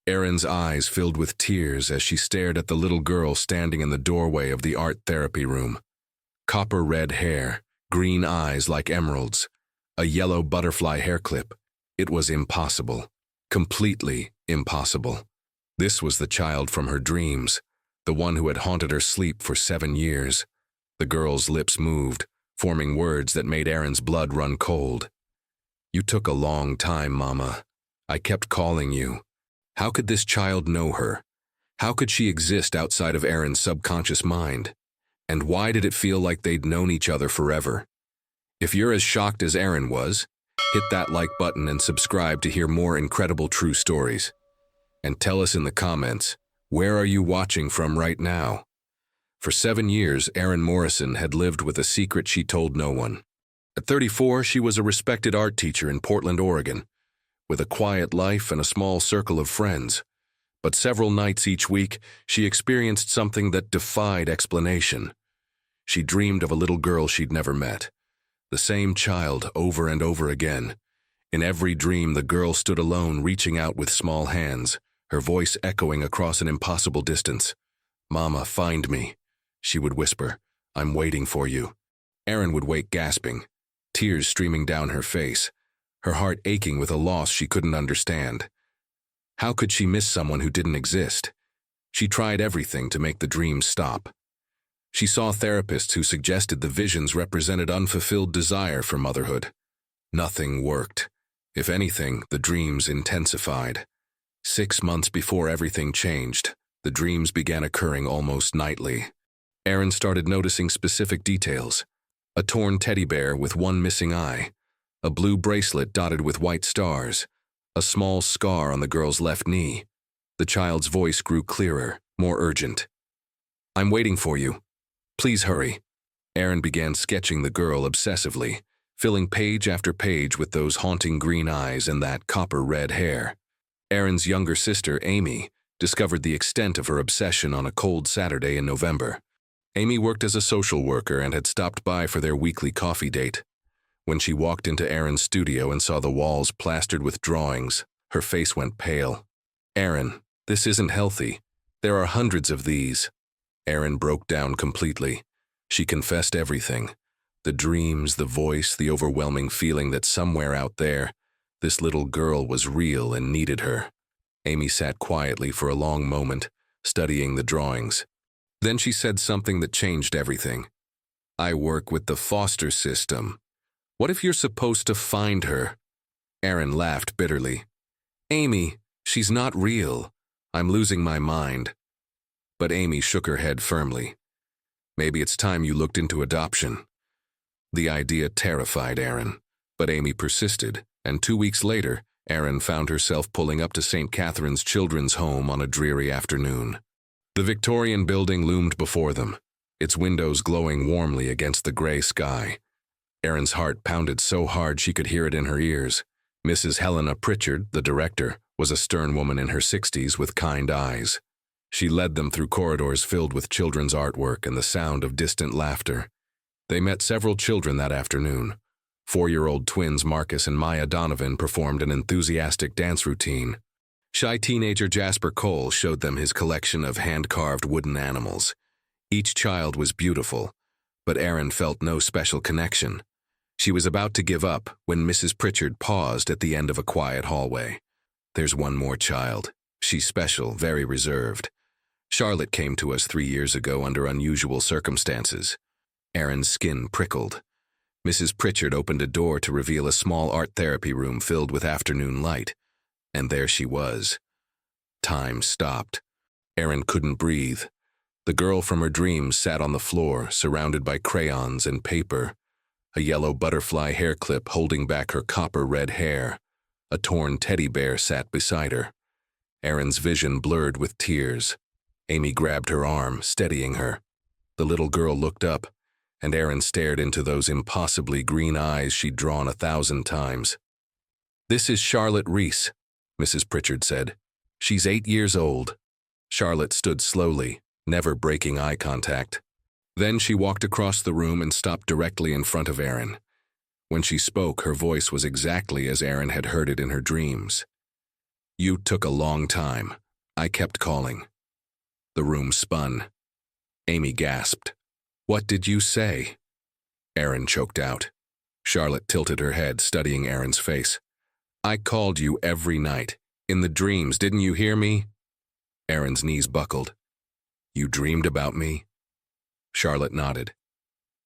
Erin's eyes filled with tears as she stared at the little girl standing in the doorway of the art therapy room. Copper-red hair, green eyes like emeralds, a yellow butterfly hairclip. It was impossible. Completely impossible. This was the child from her dreams, the one who had haunted her sleep for 7 years. The girl's lips moved, forming words that made Erin's blood run cold. "You took a long time, Mama. I kept calling you." How could this child know her? How could she exist outside of Erin's subconscious mind? And why did it feel like they'd known each other forever? If you're as shocked as Erin was, hit that like button and subscribe to hear more incredible true stories. And tell us in the comments, where are you watching from right now? For 7 years, Erin Morrison had lived with a secret she told no one. At 34, she was a respected art teacher in Portland, Oregon, with a quiet life and a small circle of friends. But several nights each week, she experienced something that defied explanation. She dreamed of a little girl she'd never met. The same child over and over again. In every dream, the girl stood alone, reaching out with small hands, her voice echoing across an impossible distance. "Mama, find me," she would whisper. "I'm waiting for you." Erin would wake gasping, tears streaming down her face, her heart aching with a loss she couldn't understand. How could she miss someone who didn't exist? She tried everything to make the dreams stop. She saw therapists who suggested the visions represented unfulfilled desire for motherhood. Nothing worked. If anything, the dreams intensified. 6 months before everything changed, the dreams began occurring almost nightly. Erin started noticing specific details. A torn teddy bear with one missing eye, a blue bracelet dotted with white stars, a small scar on the girl's left knee. The child's voice grew clearer, more urgent. "I'm waiting for you. Please hurry." Erin began sketching the girl obsessively, filling page after page with those haunting green eyes and that copper-red hair. Erin's younger sister, Amy, discovered the extent of her obsession on a cold Saturday in November. Amy worked as a social worker and had stopped by for their weekly coffee date. When she walked into Erin's studio and saw the walls plastered with drawings, her face went pale. "Erin, this isn't healthy. There are hundreds of these." Erin broke down completely. She confessed everything. The dreams, the voice, the overwhelming feeling that somewhere out there, this little girl was real and needed her. Amy sat quietly for a long moment, studying the drawings. Then she said something that changed everything. "I work with the foster system. What if you're supposed to find her?" Erin laughed bitterly. "Amy, she's not real. I'm losing my mind." But Amy shook her head firmly. "Maybe it's time you looked into adoption." The idea terrified Erin, but Amy persisted, and 2 weeks later, Erin found herself pulling up to St. Catherine's Children's Home on a dreary afternoon. The Victorian building loomed before them, its windows glowing warmly against the gray sky. Erin's heart pounded so hard she could hear it in her ears. Mrs. Helena Pritchard, the director, was a stern woman in her 60s with kind eyes. She led them through corridors filled with children's artwork and the sound of distant laughter. They met several children that afternoon. 4-year-old twins Marcus and Maya Donovan performed an enthusiastic dance routine. Shy teenager Jasper Cole showed them his collection of hand-carved wooden animals. Each child was beautiful, but Erin felt no special connection. She was about to give up when Mrs. Pritchard paused at the end of a quiet hallway. "There's one more child. She's special, very reserved. Charlotte came to us 3 years ago under unusual circumstances." Erin's skin prickled. Mrs. Pritchard opened a door to reveal a small art therapy room filled with afternoon light. And there she was. Time stopped. Erin couldn't breathe. The girl from her dreams sat on the floor, surrounded by crayons and paper. A yellow butterfly hair clip holding back her copper-red hair. A torn teddy bear sat beside her. Erin's vision blurred with tears. Amy grabbed her arm, steadying her. The little girl looked up, and Erin stared into those impossibly green eyes she'd drawn 1,000 times. "This is Charlotte Reese," Mrs. Pritchard said. "She's 8 years old." Charlotte stood slowly, never breaking eye contact. Then she walked across the room and stopped directly in front of Erin. When she spoke, her voice was exactly as Erin had heard it in her dreams. You took a long time. I kept calling. The room spun. Amy gasped. What did you say? Aaron choked out. Charlotte tilted her head, studying Aaron's face. I called you every night. In the dreams, didn't you hear me? Aaron's knees buckled. You dreamed about me? Charlotte nodded.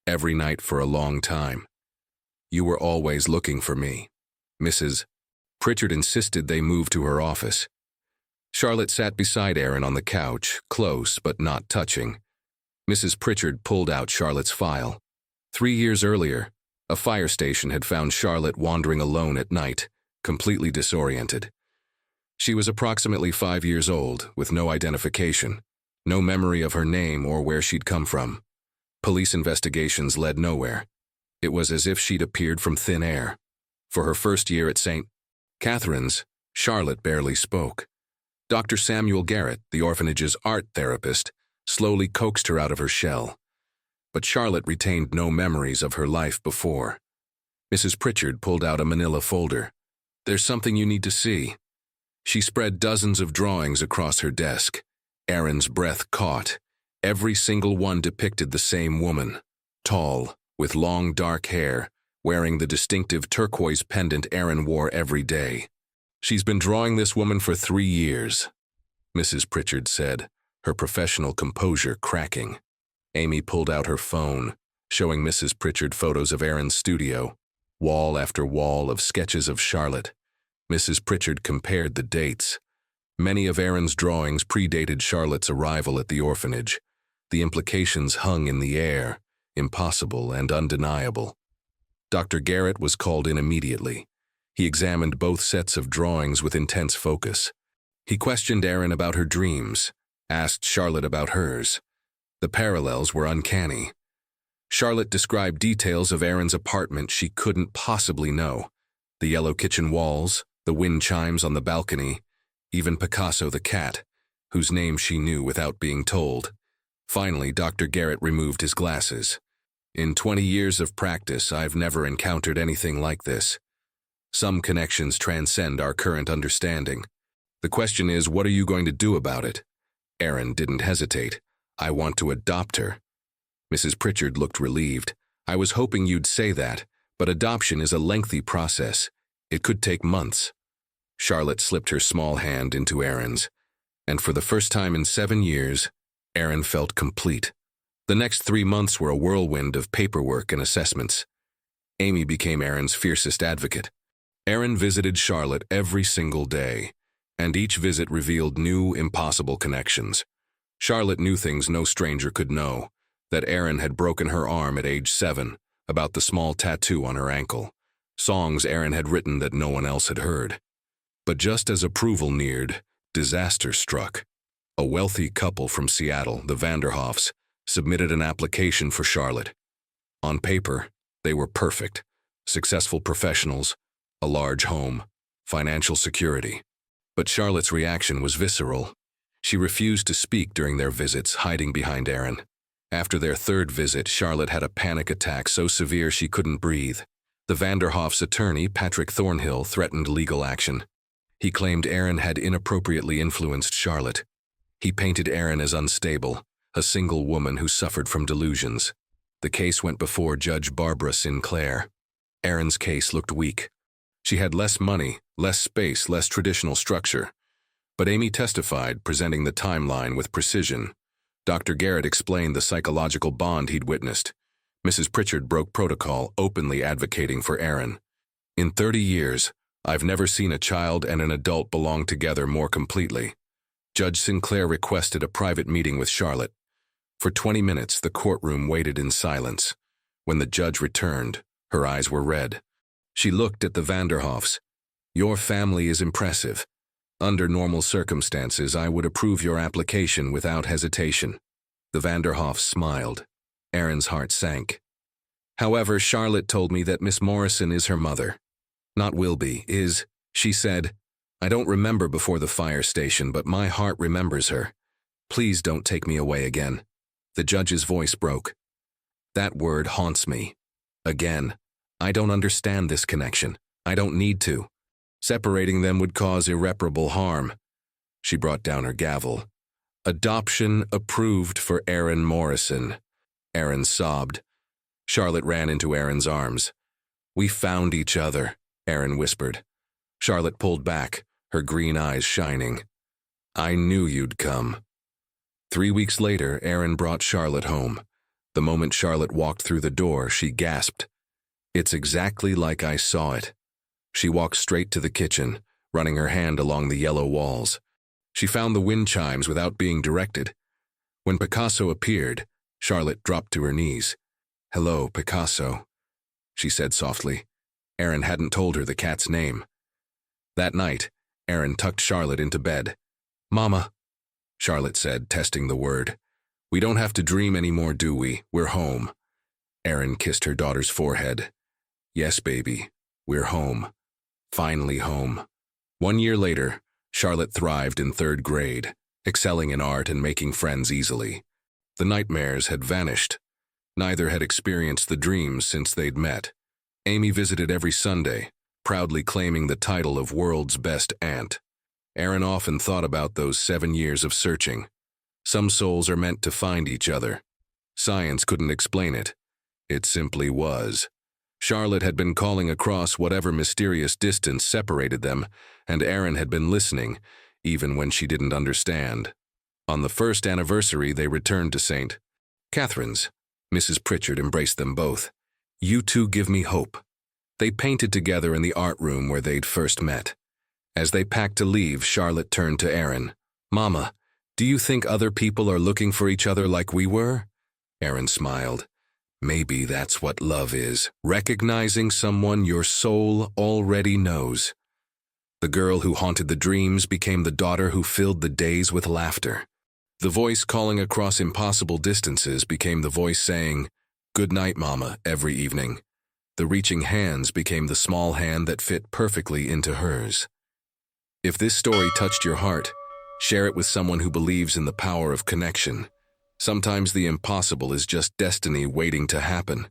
Every night for a long time. You were always looking for me. Mrs. Pritchard insisted they move to her office. Charlotte sat beside Aaron on the couch, close but not touching. Mrs. Pritchard pulled out Charlotte's file. 3 years earlier, a fire station had found Charlotte wandering alone at night, completely disoriented. She was approximately 5 years old, with no identification, no memory of her name or where she'd come from. Police investigations led nowhere. It was as if she'd appeared from thin air. For her first year at St. Catherine's, Charlotte barely spoke. Dr. Samuel Garrett, the orphanage's art therapist, slowly coaxed her out of her shell. But Charlotte retained no memories of her life before. Mrs. Pritchard pulled out a manila folder. There's something you need to see. She spread dozens of drawings across her desk. Aaron's breath caught. Every single one depicted the same woman. Tall, with long dark hair, wearing the distinctive turquoise pendant Aaron wore every day. She's been drawing this woman for 3 years, Mrs. Pritchard said, her professional composure cracking. Amy pulled out her phone, showing Mrs. Pritchard photos of Aaron's studio, wall after wall of sketches of Charlotte. Mrs. Pritchard compared the dates. Many of Aaron's drawings predated Charlotte's arrival at the orphanage. The implications hung in the air, impossible and undeniable. Dr. Garrett was called in immediately. He examined both sets of drawings with intense focus. He questioned Aaron about her dreams, asked Charlotte about hers. The parallels were uncanny. Charlotte described details of Aaron's apartment she couldn't possibly know. The yellow kitchen walls, the wind chimes on the balcony, even Picasso the cat, whose name she knew without being told. Finally, Dr. Garrett removed his glasses. In 20 years of practice, I've never encountered anything like this. Some connections transcend our current understanding. The question is, what are you going to do about it? Aaron didn't hesitate. I want to adopt her. Mrs. Pritchard looked relieved. I was hoping you'd say that, but adoption is a lengthy process. It could take months. Charlotte slipped her small hand into Aaron's, and for the first time in 7 years, Aaron felt complete. The next 3 months were a whirlwind of paperwork and assessments. Amy became Aaron's fiercest advocate. Aaron visited Charlotte every single day, and each visit revealed new, impossible connections. Charlotte knew things no stranger could know, that Aaron had broken her arm at age 7, about the small tattoo on her ankle, songs Aaron had written that no one else had heard. But just as approval neared, disaster struck. A wealthy couple from Seattle, the Vanderhoffs, submitted an application for Charlotte. On paper, they were perfect. Successful professionals, a large home, financial security. But Charlotte's reaction was visceral. She refused to speak during their visits, hiding behind Aaron. After their 3rd visit, Charlotte had a panic attack so severe she couldn't breathe. The Vanderhoff's attorney, Patrick Thornhill, threatened legal action. He claimed Aaron had inappropriately influenced Charlotte. He painted Aaron as unstable, a single woman who suffered from delusions. The case went before Judge Barbara Sinclair. Aaron's case looked weak. She had less money, less space, less traditional structure. But Amy testified, presenting the timeline with precision. Dr. Garrett explained the psychological bond he'd witnessed. Mrs. Pritchard broke protocol, openly advocating for Aaron. In 30 years, I've never seen a child and an adult belong together more completely. Judge Sinclair requested a private meeting with Charlotte. For 20 minutes, the courtroom waited in silence. When the judge returned, her eyes were red. She looked at the Vanderhoffs. Your family is impressive. Under normal circumstances, I would approve your application without hesitation. The Vanderhoffs smiled. Aaron's heart sank. However, Charlotte told me that Miss Morrison is her mother. Not will be, is, she said. I don't remember before the fire station, but my heart remembers her. Please don't take me away again. The judge's voice broke. That word haunts me. Again. I don't understand this connection. I don't need to. Separating them would cause irreparable harm. She brought down her gavel. Adoption approved for Aaron Morrison. Aaron sobbed. Charlotte ran into Aaron's arms. "We found each other," Aaron whispered. Charlotte pulled back, her green eyes shining. "I knew you'd come." 3 weeks later, Aaron brought Charlotte home. The moment Charlotte walked through the door, she gasped. "It's exactly like I saw it." She walked straight to the kitchen, running her hand along the yellow walls. She found the wind chimes without being directed. When Picasso appeared, Charlotte dropped to her knees. "Hello, Picasso," she said softly. Aaron hadn't told her the cat's name. That night, Aaron tucked Charlotte into bed. "Mama," Charlotte said, testing the word. "We don't have to dream anymore, do we? We're home." Aaron kissed her daughter's forehead. "Yes, baby, we're home. Finally home." 1 year later, Charlotte thrived in 3rd grade, excelling in art and making friends easily. The nightmares had vanished. Neither had experienced the dreams since they'd met. Amy visited every Sunday, proudly claiming the title of world's best aunt. Aaron often thought about those 7 years of searching. Some souls are meant to find each other. Science couldn't explain it. It simply was. Charlotte had been calling across whatever mysterious distance separated them, and Aaron had been listening, even when she didn't understand. On the 1st anniversary, they returned to St. Catherine's. Mrs. Pritchard embraced them both. "You two give me hope." They painted together in the art room where they'd first met. As they packed to leave, Charlotte turned to Aaron. "Mama, do you think other people are looking for each other like we were?" Aaron smiled. "Maybe that's what love is, recognizing someone your soul already knows." The girl who haunted the dreams became the daughter who filled the days with laughter. The voice calling across impossible distances became the voice saying, "Good night, Mama," every evening. The reaching hands became the small hand that fit perfectly into hers. If this story touched your heart, share it with someone who believes in the power of connection. Sometimes the impossible is just destiny waiting to happen.